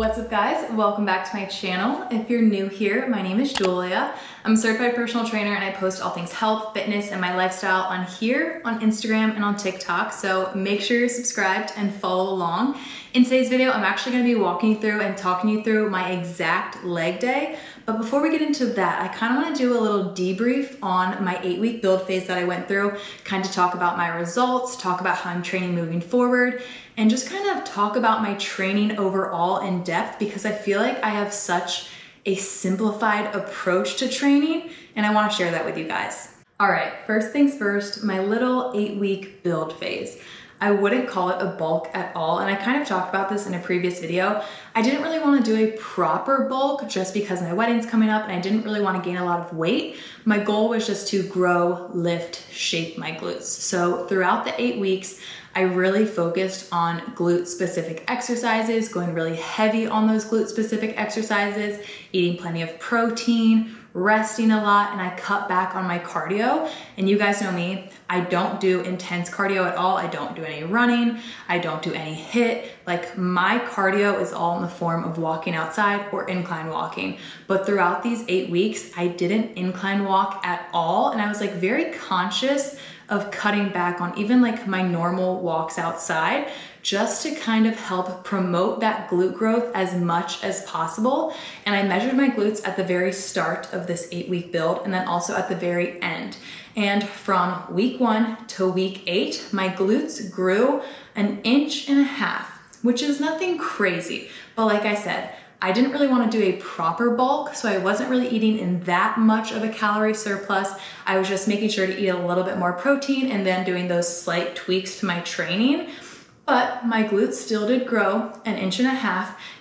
What's up guys? Welcome back to my channel. If you're new here, my name is Julia. I'm a certified personal trainer and I post all things health, fitness, and my lifestyle on here, on Instagram, and on TikTok. So make sure you're subscribed and follow along. In today's video, I'm actually gonna be walking you through and talking you through my exact leg day. But before we get into that, I kind of want to do a little debrief on my 8-week build phase that I went through, kind of talk about my results, talk about how I'm training moving forward, and just kind of talk about my training overall in depth because I feel like I have such a simplified approach to training and I want to share that with you guys. All right, first things first, my little 8-week build phase. I wouldn't call it a bulk at all, and I kind of talked about this in a previous video. I didn't really want to do a proper bulk just because my wedding's coming up and I didn't really want to gain a lot of weight. My goal was just to grow, lift, shape my glutes. So throughout the 8 weeks, I really focused on glute specific exercises, going really heavy on those glute specific exercises, eating plenty of protein, resting a lot, and I cut back on my cardio. And you guys know me, I don't do intense cardio at all. I don't do any running. I don't do any HIIT. Like my cardio is all in the form of walking outside or incline walking. But throughout these 8 weeks, I didn't incline walk at all. And I was like very conscious of cutting back on even like my normal walks outside just to kind of help promote that glute growth as much as possible. And I measured my glutes at the very start of this 8-week build and then also at the very end. And from week 1 to week 8, my glutes grew 1.5 inches, which is nothing crazy. But like I said, I didn't really want to do a proper bulk, so I wasn't really eating in that much of a calorie surplus. I was just making sure to eat a little bit more protein and then doing those slight tweaks to my training. But my glutes still did grow 1.5 inches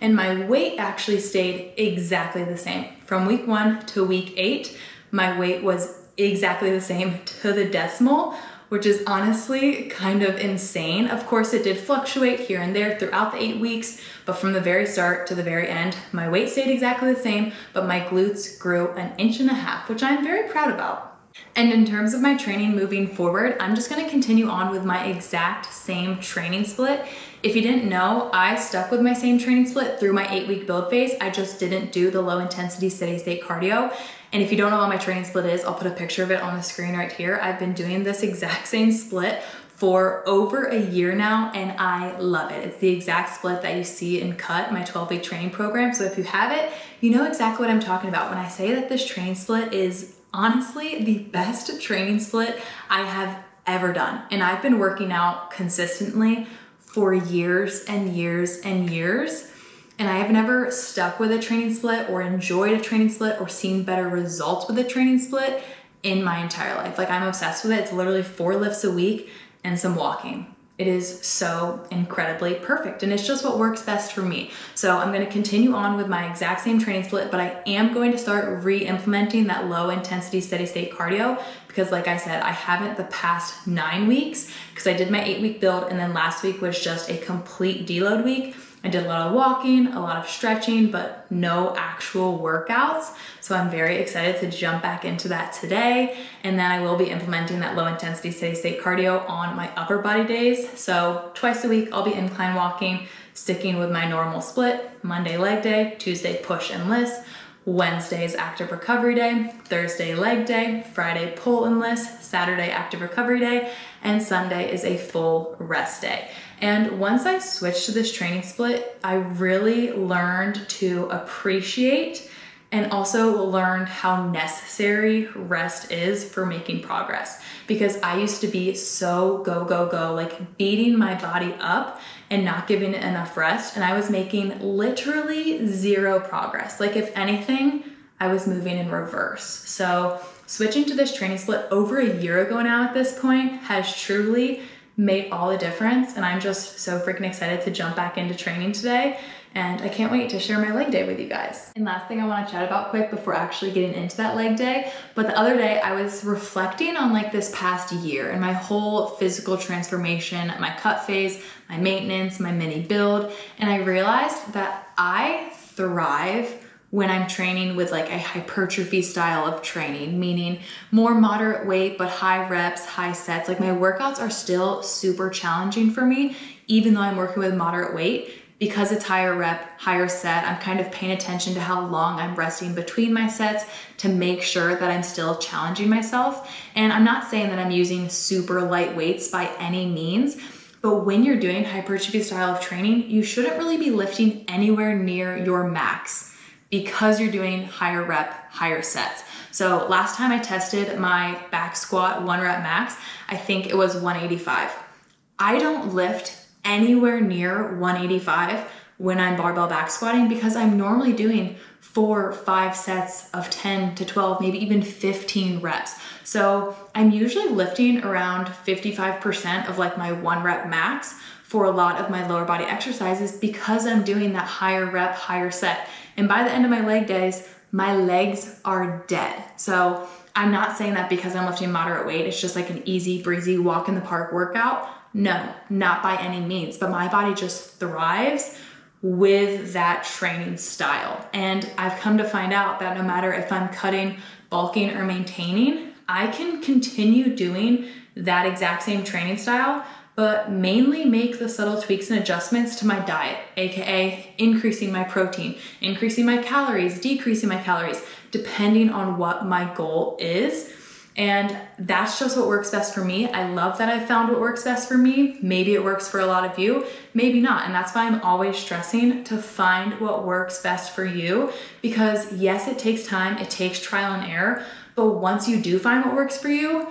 and my weight actually stayed exactly the same. From week 1 to week 8, my weight was exactly the same to the decimal, which is honestly kind of insane. Of course, it did fluctuate here and there throughout the 8 weeks, but from the very start to the very end, my weight stayed exactly the same, but my glutes grew 1.5 inches, which I'm very proud about. And in terms of my training moving forward, I'm just gonna continue on with my exact same training split. If you didn't know, I stuck with my same training split through my 8-week build phase. I just didn't do the low intensity steady state cardio. And if you don't know what my training split is, I'll put a picture of it on the screen right here. I've been doing this exact same split for over a year now and I love it. It's the exact split that you see in Cut, my 12-week training program. So if you have it, you know exactly what I'm talking about when I say that this training split is honestly the best training split I have ever done. And I've been working out consistently for years and years and years. And I have never stuck with a training split or enjoyed a training split or seen better results with a training split in my entire life. Like I'm obsessed with it. It's literally 4 lifts a week and some walking. It is so incredibly perfect and it's just what works best for me. So I'm gonna continue on with my exact same training split, but I am going to start re-implementing that low intensity steady state cardio because like I said, I haven't the past 9 weeks because I did my 8-week build and then last week was just a complete deload week. I did a lot of walking, a lot of stretching, but no actual workouts. So I'm very excited to jump back into that today. And then I will be implementing that low intensity steady state cardio on my upper body days. So twice a week, I'll be incline walking, sticking with my normal split, Monday leg day, Tuesday push and list, Wednesday is active recovery day, Thursday leg day, Friday pull and list, Saturday active recovery day, and Sunday is a full rest day. And once I switched to this training split, I really learned to appreciate and also learned how necessary rest is for making progress. Because I used to be so go, go, go, like beating my body up and not giving it enough rest. And I was making literally 0 progress. Like if anything, I was moving in reverse. So switching to this training split over a year ago now at this point has truly made all the difference. And I'm just so freaking excited to jump back into training today. And I can't wait to share my leg day with you guys. And last thing I want to chat about quick before actually getting into that leg day, but the other day I was reflecting on like this past year and my whole physical transformation, my cut phase, my maintenance, my mini build. And I realized that I thrive when I'm training with like a hypertrophy style of training, meaning more moderate weight, but high reps, high sets. Like my workouts are still super challenging for me, even though I'm working with moderate weight, because it's higher rep, higher set, I'm kind of paying attention to how long I'm resting between my sets to make sure that I'm still challenging myself. And I'm not saying that I'm using super light weights by any means, but when you're doing hypertrophy style of training, you shouldn't really be lifting anywhere near your max because you're doing higher rep, higher sets. So last time I tested my back squat 1 rep max, I think it was 185. I don't lift anywhere near 185 when I'm barbell back squatting because I'm normally doing 4 or 5 sets of 10 to 12, maybe even 15 reps. So I'm usually lifting around 55% of like my 1 rep max for a lot of my lower body exercises because I'm doing that higher rep, higher set. And by the end of my leg days, my legs are dead. So I'm not saying that because I'm lifting moderate weight, it's just like an easy breezy walk in the park workout. No, not by any means, but my body just thrives with that training style. And I've come to find out that no matter if I'm cutting, bulking, or maintaining, I can continue doing that exact same training style, but mainly make the subtle tweaks and adjustments to my diet, AKA increasing my protein, increasing my calories, decreasing my calories, depending on what my goal is. And that's just what works best for me. I love that I found what works best for me. Maybe it works for a lot of you, maybe not. And that's why I'm always stressing to find what works best for you, because yes, it takes time, it takes trial and error, but once you do find what works for you,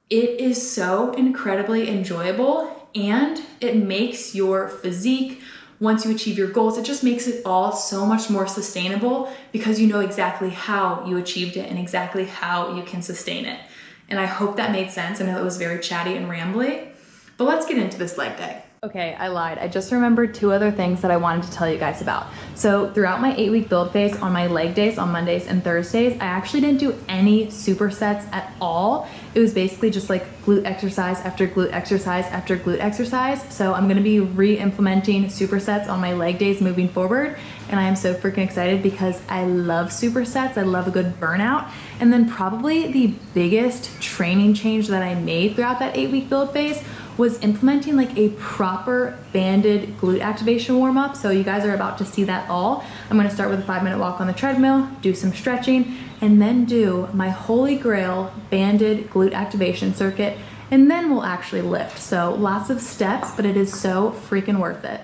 it is so incredibly enjoyable and it makes your physique, once you achieve your goals, it just makes it all so much more sustainable because you know exactly how you achieved it and exactly how you can sustain it. And I hope that made sense. I know it was very chatty and rambly, but let's get into this leg day. Okay, I lied. I just remembered 2 other things that I wanted to tell you guys about. So throughout my 8-week build phase on my leg days on Mondays and Thursdays, I actually didn't do any supersets at all. It was basically just like glute exercise after glute exercise after glute exercise. So I'm gonna be re-implementing supersets on my leg days moving forward. And I am so freaking excited because I love supersets. I love a good burnout. And then probably the biggest training change that I made throughout that 8-week build phase was implementing like a proper banded glute activation warm-up. So you guys are about to see that all. I'm gonna start with a 5-minute walk on the treadmill, do some stretching, and then do my holy grail banded glute activation circuit, and then we'll actually lift. So lots of steps, but it is so freaking worth it.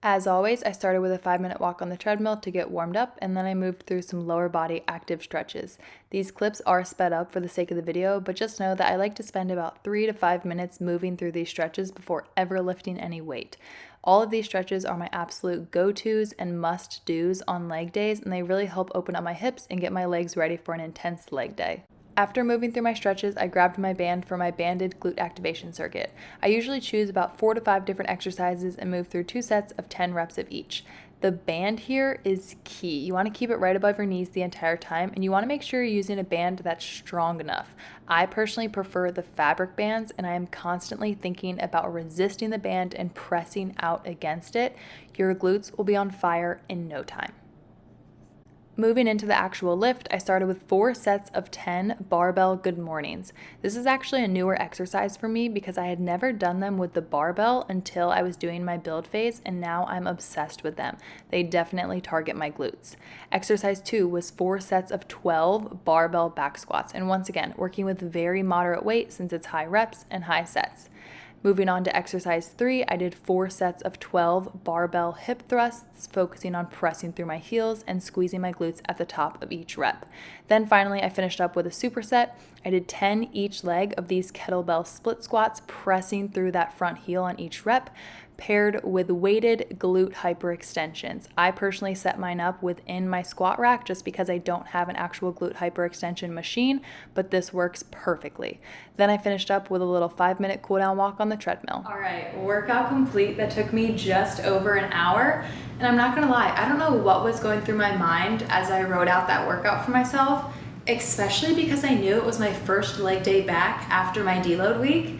As always, I started with a 5-minute walk on the treadmill to get warmed up, and then I moved through some lower body active stretches. These clips are sped up for the sake of the video, but just know that I like to spend about 3 to 5 minutes moving through these stretches before ever lifting any weight. All of these stretches are my absolute go-tos and must-dos on leg days, and they really help open up my hips and get my legs ready for an intense leg day. After moving through my stretches, I grabbed my band for my banded glute activation circuit. I usually choose about 4 to 5 different exercises and move through 2 sets of 10 reps of each. The band here is key. You want to keep it right above your knees the entire time, and you want to make sure you're using a band that's strong enough. I personally prefer the fabric bands, and I am constantly thinking about resisting the band and pressing out against it. Your glutes will be on fire in no time. Moving into the actual lift, I started with 4 sets of 10 barbell good mornings. This is actually a newer exercise for me because I had never done them with the barbell until I was doing my build phase, and now I'm obsessed with them. They definitely target my glutes. Exercise 2 was 4 sets of 12 barbell back squats, and once again, working with very moderate weight since it's high reps and high sets. Moving on to exercise 3, I did 4 sets of 12 barbell hip thrusts, focusing on pressing through my heels and squeezing my glutes at the top of each rep. Then finally, I finished up with a superset. I did 10 each leg of these kettlebell split squats, pressing through that front heel on each rep, paired with weighted glute hyperextensions. I personally set mine up within my squat rack just because I don't have an actual glute hyperextension machine, but this works perfectly. Then I finished up with a little 5-minute cool down walk on the treadmill. All right, workout complete. That took me just over an hour. And I'm not gonna lie, I don't know what was going through my mind as I wrote out that workout for myself, especially because I knew it was my first leg day back after my deload week.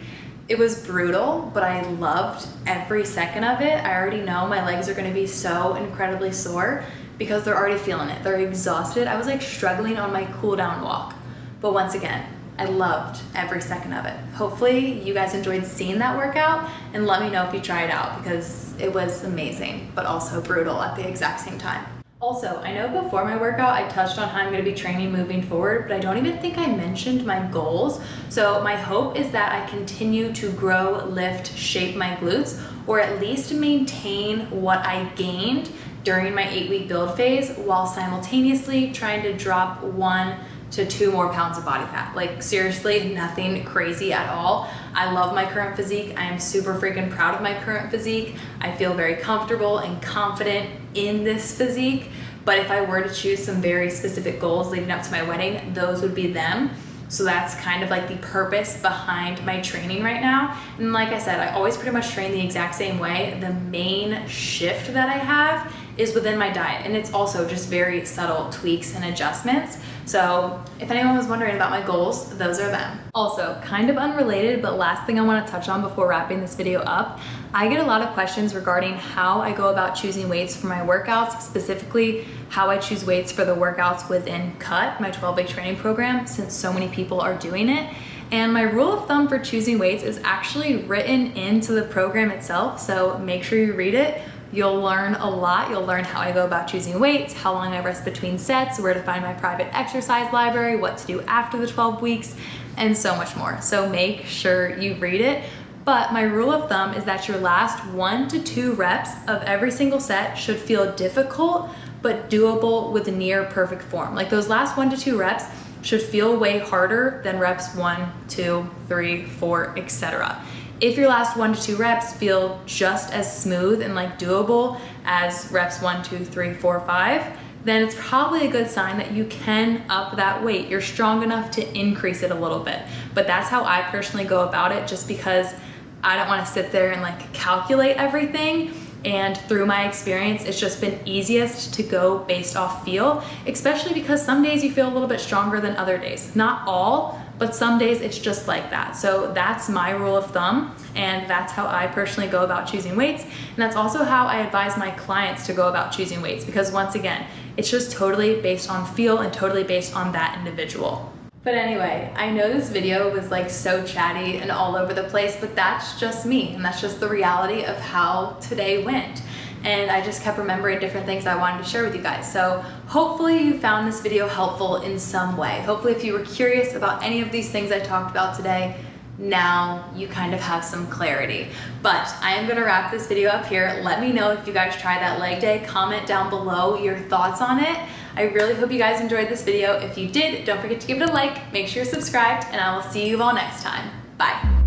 It was brutal, but I loved every second of it. I already know my legs are gonna be so incredibly sore because they're already feeling it. They're exhausted. I was like struggling on my cool down walk. But once again, I loved every second of it. Hopefully you guys enjoyed seeing that workout, and let me know if you try it out because it was amazing, but also brutal at the exact same time. Also, I know before my workout, I touched on how I'm gonna be training moving forward, but I don't even think I mentioned my goals. So my hope is that I continue to grow, lift, shape my glutes, or at least maintain what I gained during my 8-week build phase while simultaneously trying to drop 1 to 2 more pounds of body fat. Like seriously, nothing crazy at all. I love my current physique. I am super freaking proud of my current physique. I feel very comfortable and confident in this physique. But if I were to choose some very specific goals leading up to my wedding, those would be them. So that's kind of like the purpose behind my training right now. And like I said, I always pretty much train the exact same way. The main shift that I have is within my diet, and it's also just very subtle tweaks and adjustments. So if anyone was wondering about my goals, those are them. Also, kind of unrelated, but last thing I want to touch on before wrapping this video up, I get a lot of questions regarding how I go about choosing weights for my workouts, specifically how I choose weights for the workouts within CUT, my 12-week training program, since so many people are doing it. And my rule of thumb for choosing weights is actually written into the program itself, so make sure you read it. You'll learn a lot. You'll learn how I go about choosing weights, how long I rest between sets, where to find my private exercise library, what to do after the 12 weeks, and so much more. So make sure you read it. But my rule of thumb is that your last 1 to 2 reps of every single set should feel difficult, but doable with near perfect form. Like those last 1 to 2 reps should feel way harder than reps 1, 2, 3, 4, etc. If your last 1 to 2 reps feel just as smooth and like doable as reps 1, 2, 3, 4, 5, then it's probably a good sign that you can up that weight. You're strong enough to increase it a little bit. But that's how I personally go about it, just because I don't want to sit there and like calculate everything. And through my experience, it's just been easiest to go based off feel, especially because some days you feel a little bit stronger than other days. Not all, but some days it's just like that. So that's my rule of thumb, and that's how I personally go about choosing weights. And that's also how I advise my clients to go about choosing weights, because once again, it's just totally based on feel and totally based on that individual. But anyway, I know this video was like so chatty and all over the place, but that's just me, and that's just the reality of how today went. And I just kept remembering different things I wanted to share with you guys. So hopefully you found this video helpful in some way. Hopefully if you were curious about any of these things I talked about today, now you kind of have some clarity. But I am gonna wrap this video up here. Let me know if you guys tried that leg day. Comment down below your thoughts on it. I really hope you guys enjoyed this video. If you did, don't forget to give it a like, make sure you're subscribed, and I will see you all next time. Bye.